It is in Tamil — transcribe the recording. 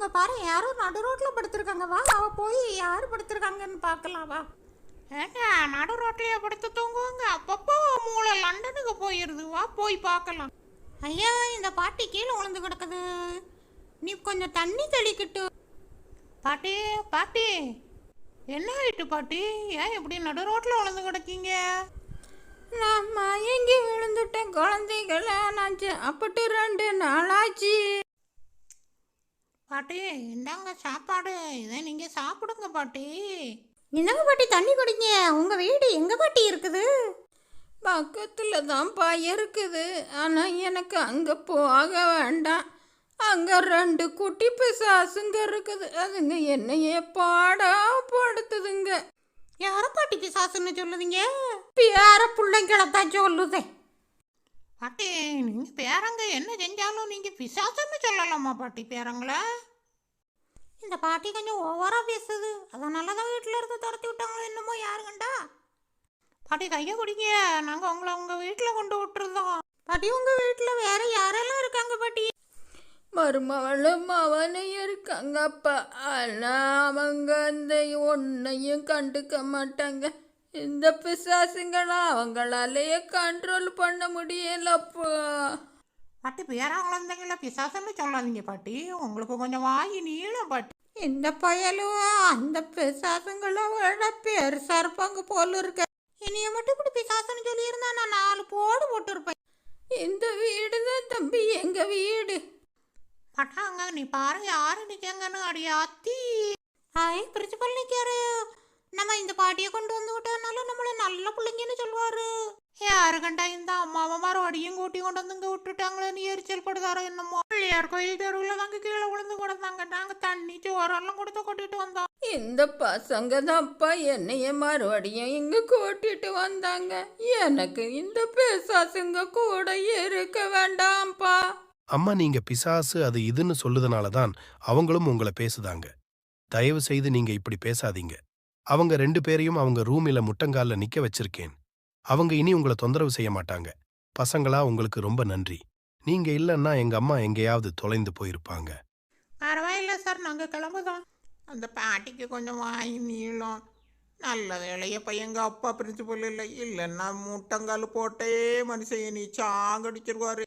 அங்க பாரு யாரோ நடு ரோட்ல படுத்திருக்காங்க. வா அவ போய் யாரு படுத்திருக்காங்கன்னு பார்க்கலாம் வா. ஏங்க நடு ரோட்லயே படுத்து தூங்குவாங்க. அப்பப்போ மூளை லண்டனுக்கு போயிருது. வா போய் பார்க்கலாம். ஐயா இந்த பாட்டி கீழே விழுந்து கிடக்குது. நீ கொஞ்சம் தண்ணி தெளிக்கிட்டு. பாட்டி பாட்டி என்ன ஆயிட்டு பாட்டி? ஏன் இப்படி நடு ரோட்ல விழுந்து கிடக்கீங்க? நான் மயங்கி விழுந்துட்டேன் குழந்தைகள. நான் சாப்பிட்டு 2 நாளாச்சு. பாட்டி இந்தாங்க சாப்பாடு. இதை நீங்க சாப்பிடுங்க பாட்டி. இந்தாங்க பாட்டி தண்ணி குடிங்க. உங்க வீடு எங்க பாட்டி இருக்குது? பக்கத்துல தான்ப்பா இருக்குது. ஆனா எனக்கு அங்க போக வேண்டாம். அங்க 2 குட்டி பிசாசுங்க இருக்குது. அதுங்க என்னையே பாடா படுத்துதுங்க. யார பாட்டி பிசாசுன்னு சொல்லுதீங்க? பேர பிள்ளைங்களத்தான் சொல்லுதே. பாட்டி நீங்க பேரங்க என்ன செஞ்சாலும் நீங்க பிசாசுன்னு சொல்லலாமா பாட்டி பேரங்கள? இந்த பாட்டி கொஞ்சம் ஓவரா பேசுது. அதனாலதான் வீட்டுல இருந்து துரத்தி விட்டாங்களோ என்னமோ. யாரு கண்டா? பாட்டி கைய குடிங்க. நாங்க உங்களை உங்க வீட்டுல கொண்டு விட்டுருந்தோம். பாட்டி உங்க வீட்டுல வேற யாரெல்லாம் இருக்காங்க பாட்டி? மருமகளும் அவனையும் இருக்காங்கப்பா. ஆனா அவங்க அந்த ஒன்னையும் கண்டுக்க மாட்டாங்க. இந்த பிசாசுங்களா அவங்களாலேயே கண்ட்ரோல் பண்ண முடியலப்பா. பாட்டி பேரா குழந்தைங்கள பிசாசுன்னு சொல்லாதீங்க பாட்டி. உங்களுக்கு கொஞ்சம் வாங்கி நீளும் பாட்டி. இந்த பயலுவா அந்த பிசாசுங்களை விட பெருசா இருப்பாங்க போல இருக்க. இனிய மட்டும் இப்படி பிசாசுன்னு சொல்லியிருந்தா நான் 4 போடு போட்டுருப்பேன். இந்த வீடு தான் தம்பி எங்க வீடு. பட்டாங்க நீ பாரு யாரு நிக்கங்கன்னு. அடியாத்தி ஹாய் பிரின்சிபல் நிக்காரு. நம்ம இந்த பாட்டியை கொண்டு வந்து விட்டதுனால நம்மள நல்ல பிள்ளைங்கன்னு சொல்லுவாரு. யாரு கண்டா இந்த அம்மாவமாரும் அடியும் கூட்டி கொண்டு வந்து இங்க விட்டுட்டாங்களேன்னு எரிச்சல் படுதாரோ என்னமோ. பிள்ளையார் கோயில் தெருவில் தாங்க கீழே விழுந்து கிடந்தாங்க. நாங்க தண்ணி சோறெல்லாம் கொடுத்து கொட்டிட்டு வந்தோம். இந்த பசங்க தான்ப்பா என்னைய மறுபடியும் இங்க கூட்டிட்டு வந்தாங்க. எனக்கு இந்த பிசாசுங்க கூட இருக்க வேண்டாம்ப்பா. அம்மா நீங்க பிசாசு அது இதுன்னு சொல்லுதனால தான் அவங்களும் உங்களை பேசுதாங்க. தயவு செய்து நீங்க இப்படி பேசாதீங்க. அவங்க 2 பேரையும் அவங்க ரூமில முட்டங்கால்ல நிக்க வச்சிருக்கேன். அவங்க இனி உங்களை தொந்தரவு செய்ய மாட்டாங்க. பசங்களா உங்களுக்கு ரொம்ப நன்றி. நீங்க இல்லைன்னா எங்க அம்மா எங்கேயாவது தொலைந்து போயிருப்பாங்க. பரவாயில்ல சார் நாங்க கிளம்புதோம். அந்த பாட்டிக்கு கொஞ்சம் வாங்கி நீளம். நல்ல வேலையப்ப எங்க அப்பா பிரின்சிபல் இல்லை. இல்லைன்னா முட்டங்கால் போட்டே மனுஷன் நீ சாங்கடிச்சிருவாரு.